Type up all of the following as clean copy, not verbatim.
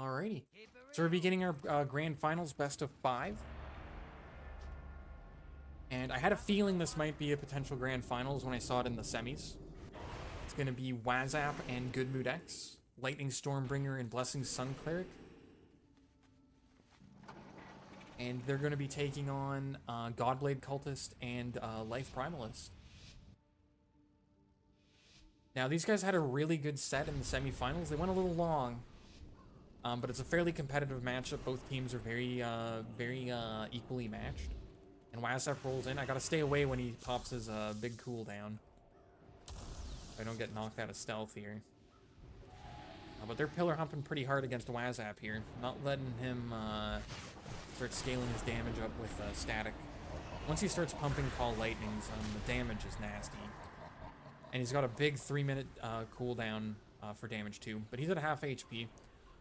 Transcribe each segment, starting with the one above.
Alrighty. So we're beginning our grand finals best of 5. And I had a feeling this might be a potential grand finals when I saw it in the semis. It's going to be Wazap and Good Mood X, Lightning Stormbringer and Blessing Sun Cleric. And they're going to be taking on Godblade Cultist and Life Primalist. Now, these guys had a really good set in the semifinals. They went a little long, but it's a fairly competitive matchup. Both teams are very equally matched. And Wazap rolls in. I gotta stay away when he pops his big cooldown. So I don't get knocked out of stealth here. But they're pillar humping pretty hard against Wazap here. Not letting him start scaling his damage up with static. Once he starts pumping Call Lightnings, the damage is nasty. And he's got a big 3-minute cooldown for damage too. But he's at half HP.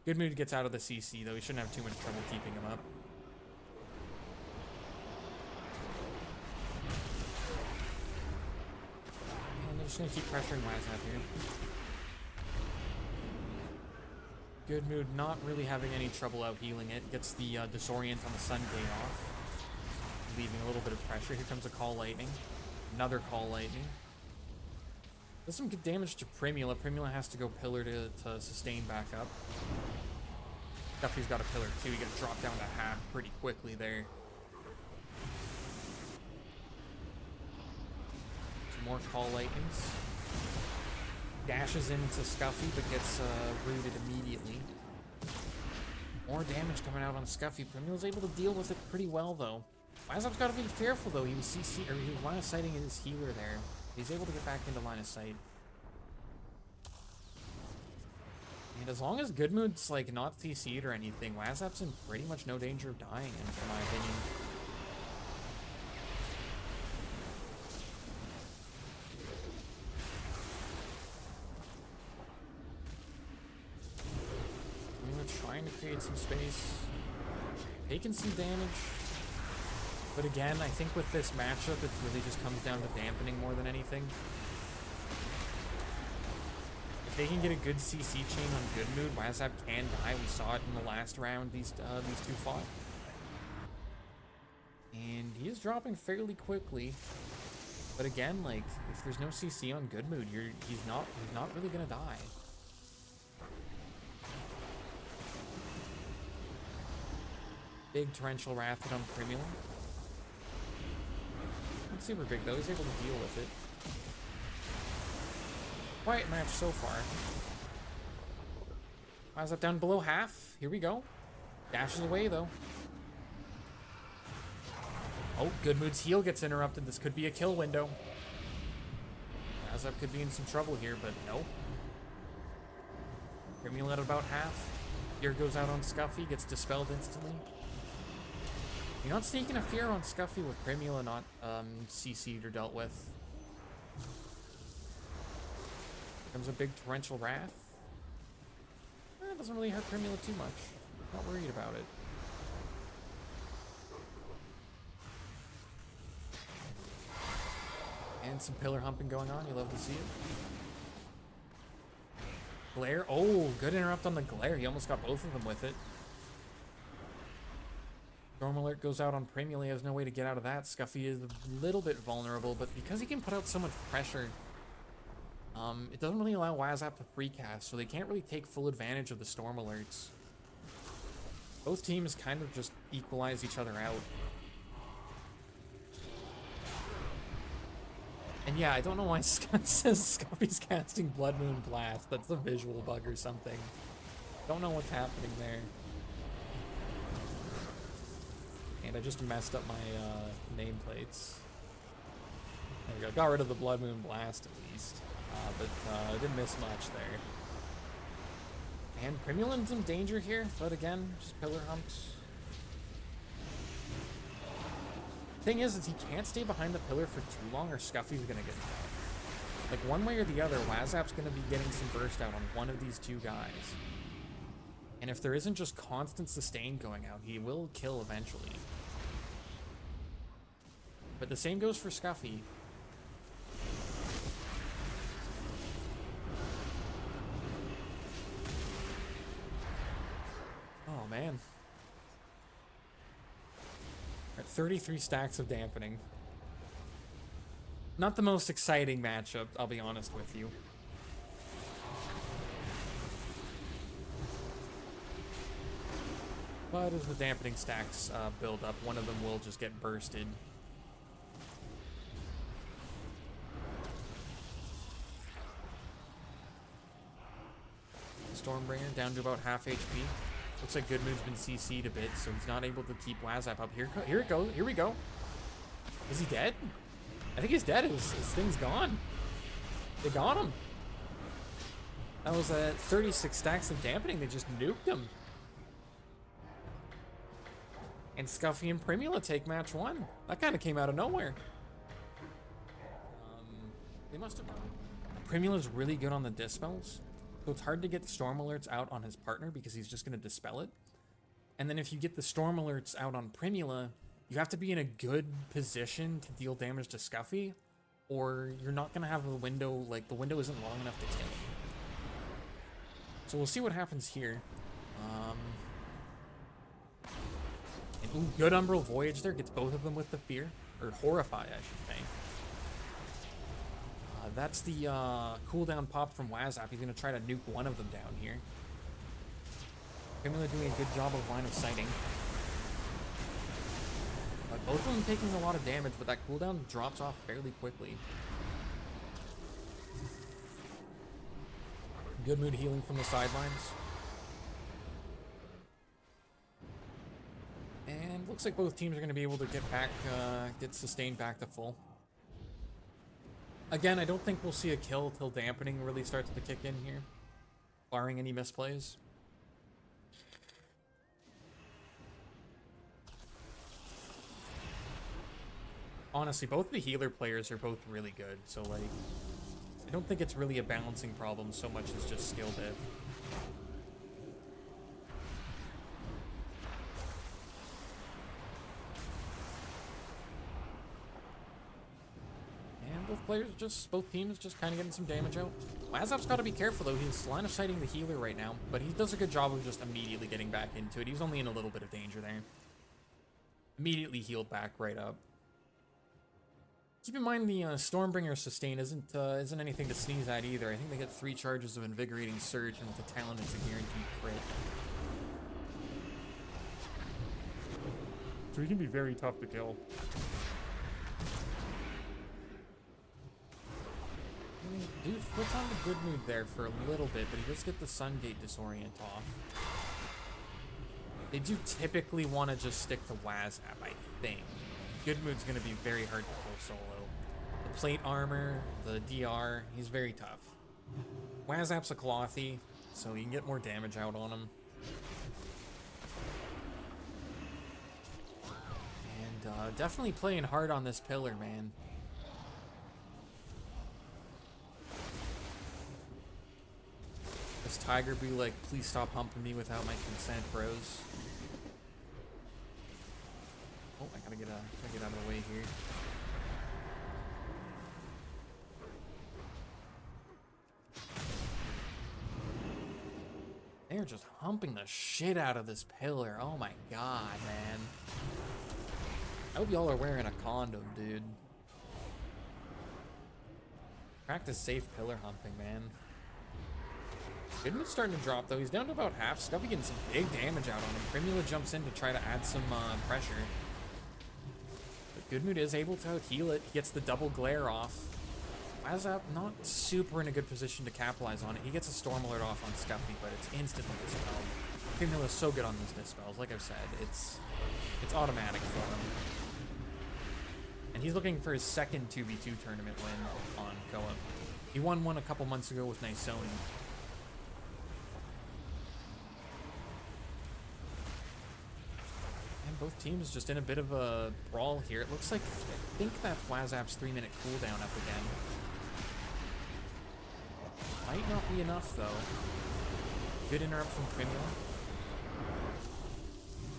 Good Mood gets out of the CC, though. He shouldn't have too much trouble keeping him up. And they're just going to keep pressuring Wazap here. Good Mood not really having any trouble out healing it. Gets the Disorient on the Sun Gate off, leaving a little bit of pressure. Here comes a Call Lightning. Another Call Lightning. Does some good damage to Primula. Primula has to go pillar to sustain back up. Duffy's got a pillar too. He gets dropped down to half pretty quickly there. Some more Call Lightnings. Dashes into Scuffy, but gets rooted immediately. More damage coming out on Scuffy. Primula's able to deal with it pretty well, though. Wazap's got to be careful, though. He was CC, or he was line of sighting his healer there. He's able to get back into line of sight. And as long as Good Mood's like not CC'd or anything, Wazap's in pretty much no danger of dying, in my opinion. Trying to create some space, taking some damage, but again, I think with this matchup, it really just comes down to dampening more than anything. If they can get a good CC chain on Good Mood, Wazap can die. We saw it in the last round these two fought, and he is dropping fairly quickly. But again, like if there's no CC on Good Mood, he's not really gonna die. Big Torrential Wrath on Primula. Not super big though, he's able to deal with it. Quiet match so far. Wazap down below half. Here we go. Dashes away though. Oh, Good Mood's heal gets interrupted. This could be a kill window. Wazap could be in some trouble here, but no. Primula at about half. Fear goes out on Scuffy, gets dispelled instantly. You're not sneaking a fear on Scuffy with Primula not CC'd or dealt with. Comes a big Torrential Wrath. It doesn't really hurt Primula too much. Not worried about it. And some pillar humping going on. You love to see it. Glare. Oh, good interrupt on the Glare. He almost got both of them with it. Storm Alert goes out on Primula. He has no way to get out of that. Scuffy is a little bit vulnerable, but because he can put out so much pressure, it doesn't really allow Wazap to free cast, so they can't really take full advantage of the Storm Alerts. Both teams kind of just equalize each other out. And yeah, I don't know why Scott says Scuffy's casting Blood Moon Blast. That's a visual bug or something. Don't know what's happening there. And I just messed up my nameplates. There we go. Got rid of the Blood Moon Blast at least. But I didn't miss much there. And Primula in some danger here, but again, just pillar humps. Thing is he can't stay behind the pillar for too long or Scuffy's gonna get down. Like one way or the other, Wazap's gonna be getting some burst out on one of these two guys. And if there isn't just constant sustain going out, he will kill eventually. But the same goes for Scuffy. man. Alright, 33 stacks of dampening. Not the most exciting matchup, I'll be honest with you. But as the dampening stacks build up, one of them will just get bursted. Stormbringer down to about half HP. Looks like Goodmood's been CC'd a bit, so he's not able to keep Wazap up. Here it goes. Here we go. Is he dead? I think he's dead. His thing's gone. They got him. That was 36 stacks of dampening. They just nuked him. And Scuffy and Primula take match 1. That kind of came out of nowhere. They must have... Primula's really good on the dispels. So it's hard to get Storm Alerts out on his partner because he's just going to dispel it. And then if you get the Storm Alerts out on Primula, you have to be in a good position to deal damage to Scuffy, or you're not going to have a window, like the window isn't long enough to kill him. So we'll see what happens here. And ooh, good Umbral Voyage there, gets both of them with the Fear, or Horrify, I should say. That's the cooldown pop from Wazap. He's going to try to nuke one of them down here. Primula doing a good job of line of sighting. Both of them taking a lot of damage, but that cooldown drops off fairly quickly. Goodmood healing from the sidelines. And looks like both teams are going to be able to get back, get sustained back to full. Again, I don't think we'll see a kill till dampening really starts to kick in here, barring any misplays. Honestly, both the healer players are both really good, so like, I don't think it's really a balancing problem so much as just skill diff. Both teams just kind of getting some damage out. Wazap's got to be careful though. He's line of sighting the healer right now, but he does a good job of just immediately getting back into it. He was only in a little bit of danger there. Immediately healed back right up. Keep in mind the Stormbringer sustain isn't anything to sneeze at either. I think they get 3 charges of Invigorating Surge, and with the talent it's a guaranteed crit. So he can be very tough to kill. I mean, dude puts on the Goodmood there for a little bit, but he does get the Sungate Disorient off. They do typically want to just stick to Wazap, I think. Goodmood's going to be very hard to kill solo. The plate armor, the DR, he's very tough. Wazap's a Clothy, so you can get more damage out on him. And definitely playing hard on this pillar, man. This Tiger be like, please stop humping me without my consent, bros. Oh, I gotta get out of the way here. They're just humping the shit out of this pillar. Oh my god, man. I hope y'all are wearing a condom, dude. Practice safe pillar humping, man. Goodman's starting to drop, though. He's down to about half. Scuffy getting some big damage out on him. Primula jumps in to try to add some pressure. But Goodmood is able to heal it. He gets the double glare off. Wazap not super in a good position to capitalize on it. He gets a Storm Alert off on Scuffy, but it's instantly dispelled. Primula's so good on those dispels. Like I've said, it's automatic for him. And he's looking for his second 2v2 tournament win on CoA. He won one a couple months ago with Nysoni. Both teams just in a bit of a brawl here. It looks like, I think that Wazap's 3-minute cooldown up again. Might not be enough, though. Good interrupt from Primal.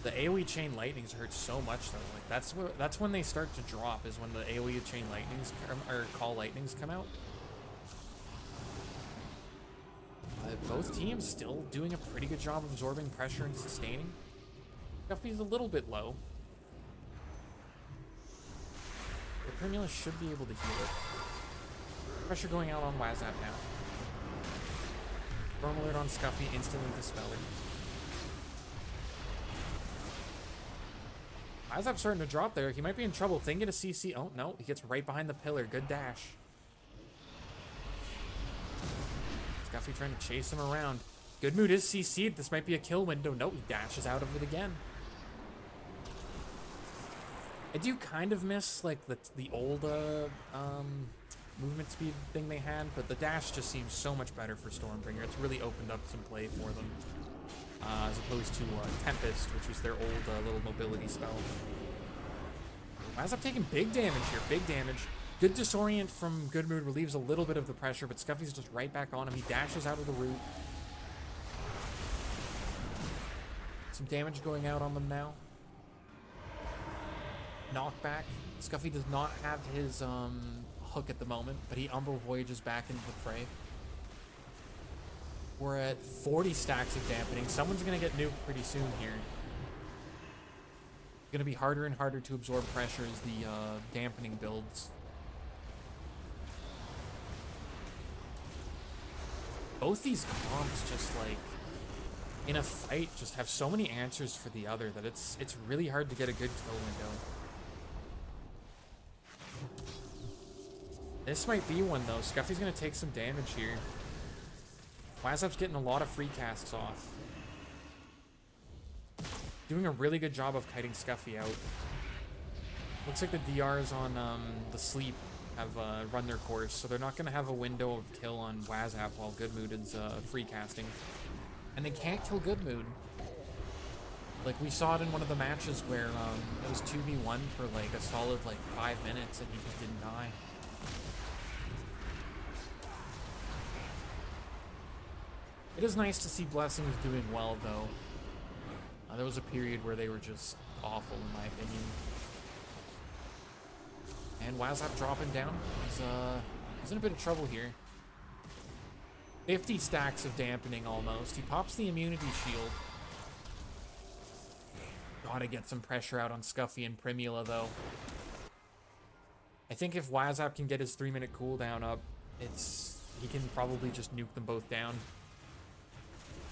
The AoE chain lightnings hurt so much, though. Like that's when they start to drop, is when the AoE chain lightnings, or call lightnings come out. Both teams still doing a pretty good job absorbing pressure and sustaining. Scuffy's a little bit low. But Primula should be able to heal it. Pressure going out on Wazap now. Storm alert on Scuffy, instantly dispelling. Wazap's starting to drop there. He might be in trouble. Thinking a CC. Oh, no. He gets right behind the pillar. Good dash. Scuffy trying to chase him around. Good Mood is CC'd. This might be a kill window. No, he dashes out of it again. I do kind of miss, like, the old movement speed thing they had, but the dash just seems so much better for Stormbringer. It's really opened up some play for them, as opposed to Tempest, which was their old little mobility spell. Wazap taking big damage here, big damage. Good disorient from Good Mood relieves a little bit of the pressure, but Scuffy's just right back on him. He dashes out of the root. Some damage going out on them now. Knockback. Scuffy does not have his hook at the moment, but he Umbral Voyages back into the fray. We're at 40 stacks of dampening. Someone's going to get nuked pretty soon here. It's going to be harder and harder to absorb pressure as the dampening builds. Both these comps just, like, in a fight, just have so many answers for the other that it's really hard to get a good kill window. This might be one, though. Scuffy's going to take some damage here. Wazap's getting a lot of free casts off. Doing a really good job of kiting Scuffy out. Looks like the DRs on the sleep have run their course, so they're not going to have a window of kill on Wazap while Good Mood is free casting. And they can't kill Good Mood. Like, we saw it in one of the matches where it was 2v1 for, like, a solid, like, 5 minutes, and he just didn't die. It is nice to see Blessings doing well, though. There was a period where they were just awful, in my opinion. And Wazap dropping down. He's in a bit of trouble here. 50 stacks of dampening almost. He pops the immunity shield. Gotta get some pressure out on Scuffy and Primula, though. I think if Wazap can get his 3-minute cooldown up, he can probably just nuke them both down.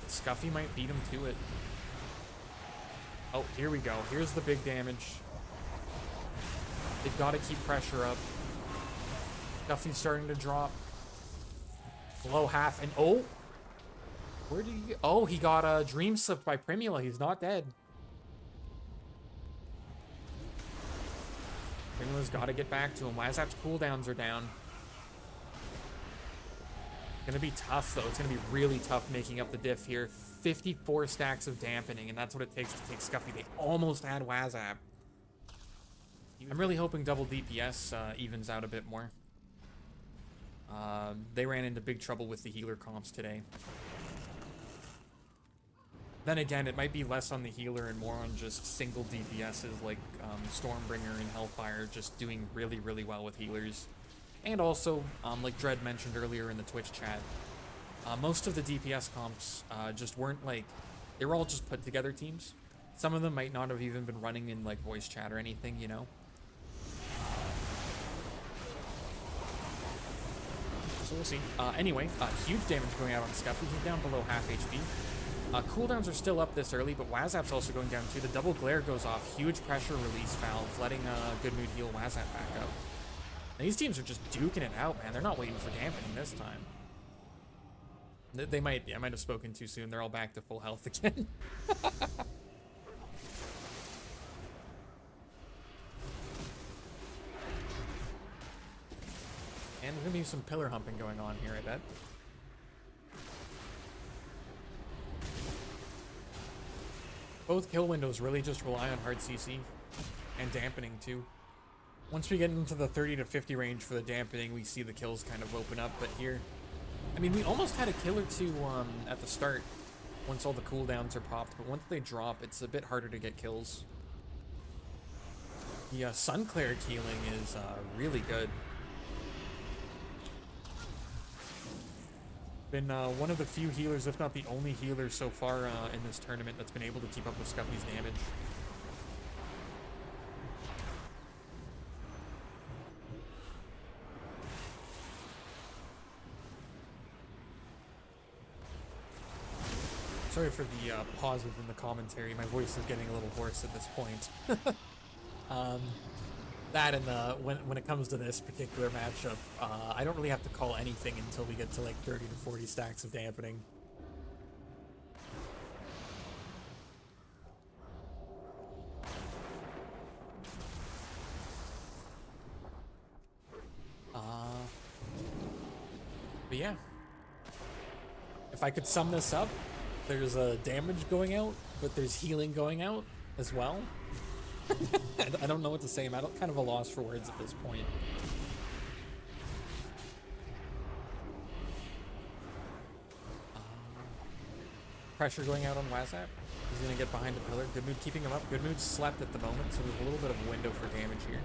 Scuffy might beat him to it. Oh, here we go. Here's the big damage. They've got to keep pressure up. Scuffy's starting to drop. Below half, and oh! Where did he get? Oh, he got a dream slipped by Primula. He's not dead. Primula's got to get back to him. Wazap's cooldowns are down. Gonna be tough, though. It's gonna be really tough making up the diff here. 54 stacks of dampening, and that's what it takes to take Scuffy. They almost had Wazap. I'm really hoping double DPS evens out a bit more. They ran into big trouble with the healer comps today. Then again, it might be less on the healer and more on just single DPSs like Stormbringer and Hellfire just doing really, really well with healers. And also, like Dread mentioned earlier in the Twitch chat, most of the DPS comps just weren't like, they were all just put together teams. Some of them might not have even been running in like voice chat or anything, you know? So we'll see. Anyway, huge damage going out on Scuffy. He's down below half HP. Cooldowns are still up this early, but Wazap's also going down too. The double glare goes off. Huge pressure release valve, letting Good Mood heal Wazap back up. These teams are just duking it out, man. They're not waiting for dampening this time. They might, yeah, I might have spoken too soon. They're all back to full health again. And there's gonna be some pillar humping going on here, I bet. Both kill windows really just rely on hard CC and dampening too. Once we get into the 30 to 50 range for the dampening, we see the kills kind of open up, but here, I mean, we almost had a kill or two at the start once all the cooldowns are popped, but once they drop, it's a bit harder to get kills. The Sun Cleric healing is really good. Been one of the few healers, if not the only healer so far in this tournament that's been able to keep up with Scuffy's damage. Sorry for the pauses in the commentary. My voice is getting a little hoarse at this point. That and when it comes to this particular matchup, I don't really have to call anything until we get to like 30 to 40 stacks of dampening. But yeah, if I could sum this up, there's damage going out, but there's healing going out as well. I don't know what to say. I'm at kind of a loss for words at this point. Pressure going out on Wazap. He's going to get behind the pillar. Good Mood keeping him up. Good Mood slept at the moment, so there's a little bit of a window for damage here.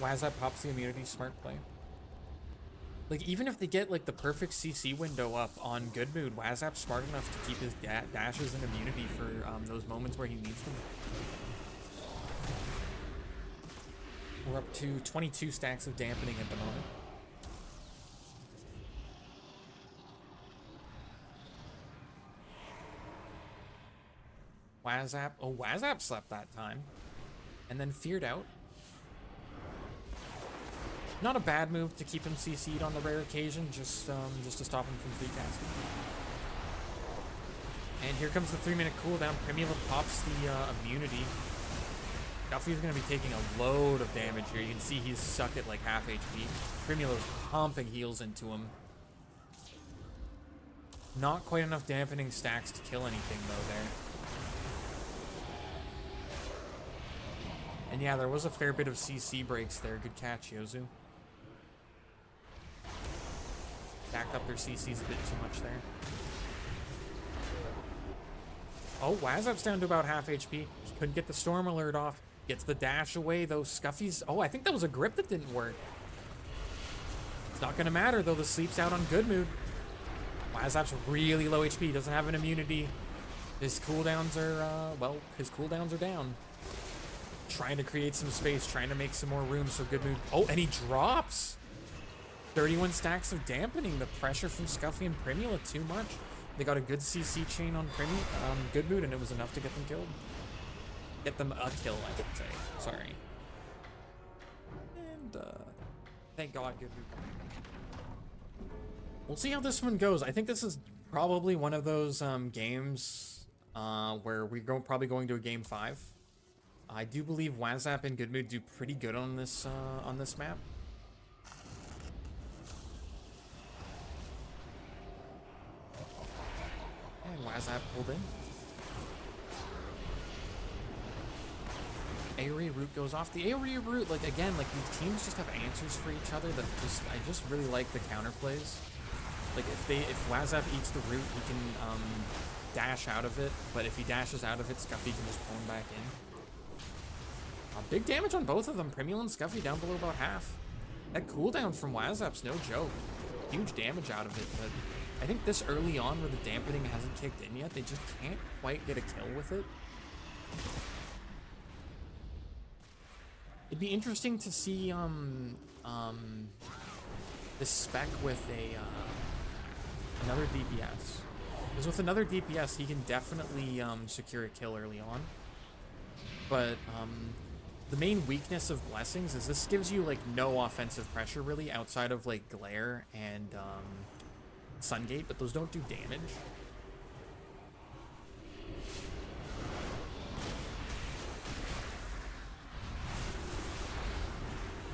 Wazap pops the immunity. Smart play. Like, even if they get, like, the perfect CC window up on Good Mood, Wazap's smart enough to keep his dashes and immunity for those moments where he needs them. We're up to 22 stacks of dampening at the moment. Wazap. Oh, Wazap slept that time. And then feared out. Not a bad move to keep him CC'd on the rare occasion, just to stop him from free casting. And here comes the 3-minute cooldown. Primal pops the immunity. Scuffy's going to be taking a load of damage here. You can see he's stuck at like half HP. Primal is pumping heals into him. Not quite enough dampening stacks to kill anything though there. And yeah, there was a fair bit of CC breaks there. Good catch, Yozu. Backed up their CCs a bit too much there. Oh, Wazap's down to about half HP. He couldn't get the storm alert off. Gets the dash away, though. Scuffy's... Oh, I think that was a grip that didn't work. It's not going to matter, though. The sleep's out on Good Mood. Wazap's really low HP. Doesn't have an immunity. His cooldowns are, well, his cooldowns are down. Trying to create some space. Trying to make some more room so Good Mood... Oh, and he drops! 31 stacks of dampening. The pressure from Scuffy and Primula too much. They got a good CC chain on Good Mood, and it was enough to get them killed. Get them a kill, I should say. Sorry. And, thank God, Good Mood. We'll see how this one goes. I think this is probably one of those games where we're probably going to a game 5. I do believe Wazap and Good Mood do pretty good on this map. And Wazap pulled in. AoE root goes off. The AoE root, like, again, like, these teams just have answers for each other that I just really like the counterplays. Like, if Wazap eats the root, he can dash out of it, but if he dashes out of it, Scuffy can just pull him back in. Big damage on both of them. Primal and Scuffy down below about half. That cooldown from Wazap's no joke. Huge damage out of it, but I think this early on where the dampening hasn't kicked in yet, they just can't quite get a kill with it. It'd be interesting to see this spec with another DPS. Because with another DPS, he can definitely secure a kill early on. But the main weakness of Blessings is this gives you like no offensive pressure really outside of like Glare and Sungate, but those don't do damage.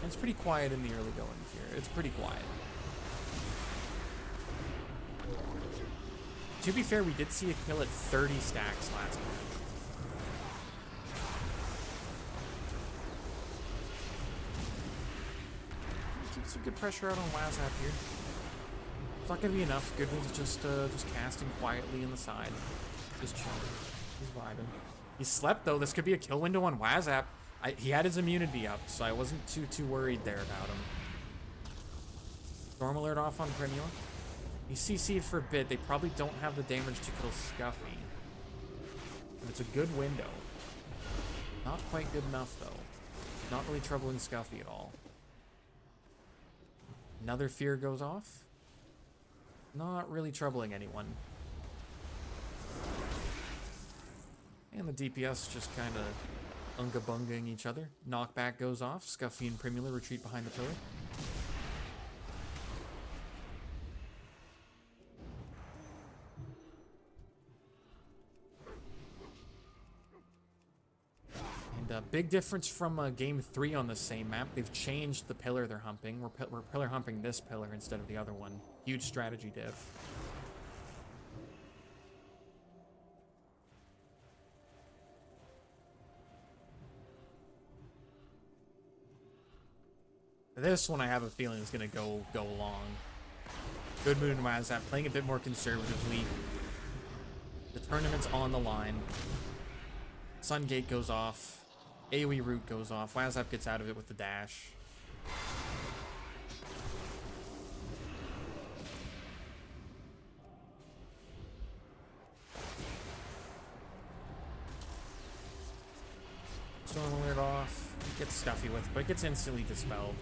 And it's pretty quiet in the early goings here. It's pretty quiet. To be fair, we did see a kill at 30 stacks last match. Keep some good pressure out on Wazap here. It's not gonna be enough. Good Mood's just casting quietly in the side. Just chilling. He's vibing. He slept though. This could be a kill window on Wazap. He had his immunity up, so I wasn't too worried there about him. Storm Alert off on Primula. He CC'd for a bit. They probably don't have the damage to kill Scuffy. And it's a good window. Not quite good enough, though. Not really troubling Scuffy at all. Another fear goes off. Not really troubling anyone. And the DPS just kind of unga-bungaing each other. Knockback goes off. Scuffy and Primula retreat behind the pillar. And big difference from game 3 on the same map. They've changed the pillar they're humping. We're pillar humping this pillar instead of the other one. Huge strategy diff. This one I have a feeling is going to go long. Good Mood and Wazap playing a bit more conservatively. The tournament's on the line. Sun Gate goes off. AoE root goes off. Wazap gets out of it with the dash. Storm Alert off. Gets Scuffy with, but it gets instantly dispelled.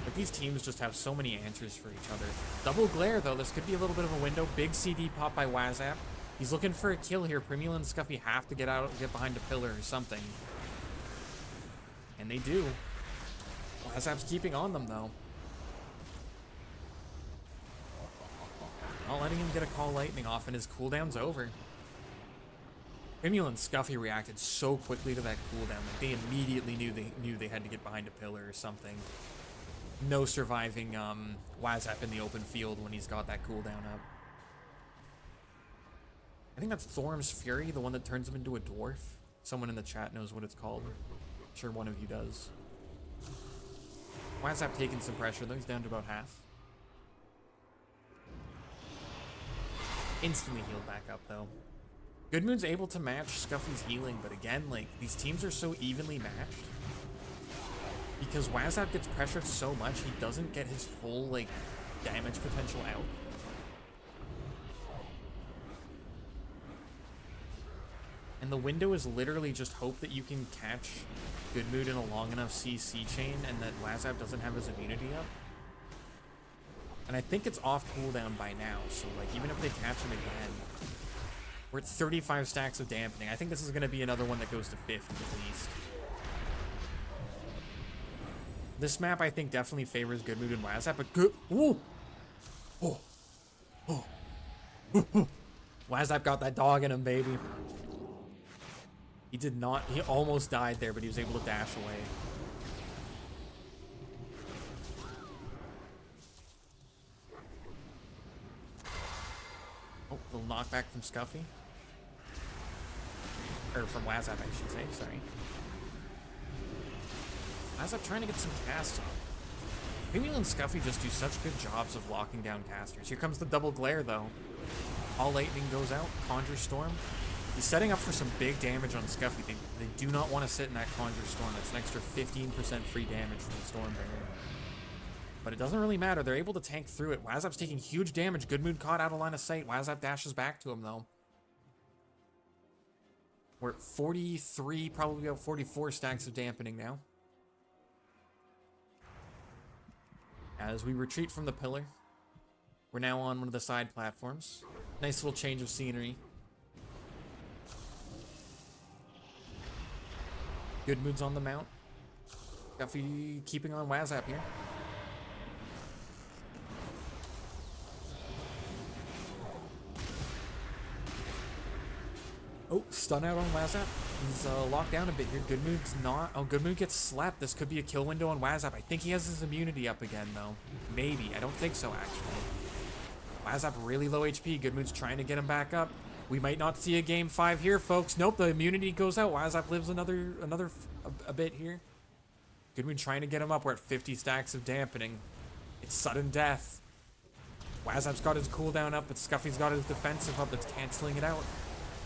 But these teams just have so many answers for each other. Double Glare, though. This could be a little bit of a window. Big CD pop by Wazap. He's looking for a kill here. Primula and Scuffy have to get behind a pillar or something. And they do. Wazap's keeping on them, though. Not letting him get a Call Lightning off, and his cooldown's over. Primula and Scuffy reacted so quickly to that cooldown. Like, they immediately knew they had to get behind a pillar or something. No surviving Wazap in the open field when he's got that cooldown up. I think that's Thorm's Fury, the one that turns him into a dwarf. Someone in the chat knows what it's called. I'm sure one of you does. Wazap taking some pressure, though. He's down to about half. Instantly healed back up, though. Good Moon's able to match Scuffy's healing, but again, like, these teams are so evenly matched. Because Wazap gets pressured so much, he doesn't get his full, like, damage potential out. And the window is literally just hope that you can catch Good Mood in a long enough CC chain and that Wazap doesn't have his immunity up. And I think it's off cooldown by now, so, like, even if they catch him again, we're at 35 stacks of dampening. I think this is going to be another one that goes to 50 at least. This map, I think, definitely favors Good Mood and Wazap, but good. Ooh! Oh! Oh! Wazap got that dog in him, baby. He did not. He almost died there, but he was able to dash away. Oh, little knockback from Scuffy. Or from Wazap, I should say. Sorry. Wazap trying to get some casts on. Primula and Scuffy just do such good jobs of locking down casters. Here comes the double glare, though. All lightning goes out. Conjure Storm. He's setting up for some big damage on Scuffy. They do not want to sit in that Conjure Storm. That's an extra 15% free damage from the Storm Barrier. But it doesn't really matter. They're able to tank through it. Wazap's taking huge damage. Good Mood caught out of line of sight. Wazap dashes back to him, though. We're at 43, probably about 44 stacks of dampening now. As we retreat from the pillar, we're now on one of the side platforms. Nice little change of scenery. Good Mood's on the mount. Scuffy keeping on Wazap here. Oh, stun out on Wazap. He's locked down a bit here. Good Mood's not. Oh, Good Mood gets slapped. This could be a kill window on Wazap. I think he has his immunity up again, though. Maybe. I don't think so, actually. Wazap really low HP. Good Mood's trying to get him back up. We might not see a game 5 here, folks. Nope, the immunity goes out. Wazap lives a bit here. Good Mood trying to get him up. We're at 50 stacks of dampening. It's sudden death. Wazap's got his cooldown up, but Scuffy's got his defensive up. That's canceling it out.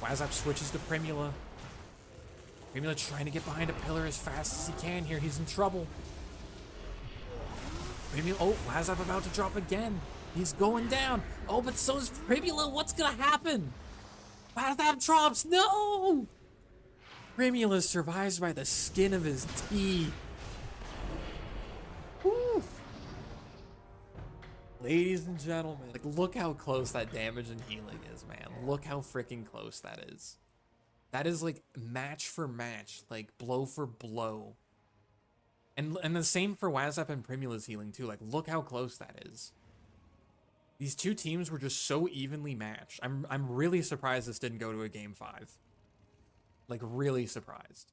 Wazap switches to Primula. Primula trying to get behind a pillar as fast as he can here. He's in trouble. Oh, Lazap about to drop again. He's going down. Oh, but so is Primula. What's gonna happen? Lazap drops. No! Primula survives by the skin of his teeth. Woo. Ladies and gentlemen, like, look how close that damage and healing is, man. Look how freaking close that is. That is like match for match, like blow for blow. And the same for Wazap and Primula's healing too. Like, look how close that is. These two teams were just so evenly matched. I'm really surprised this didn't go to a game 5. Like, really surprised.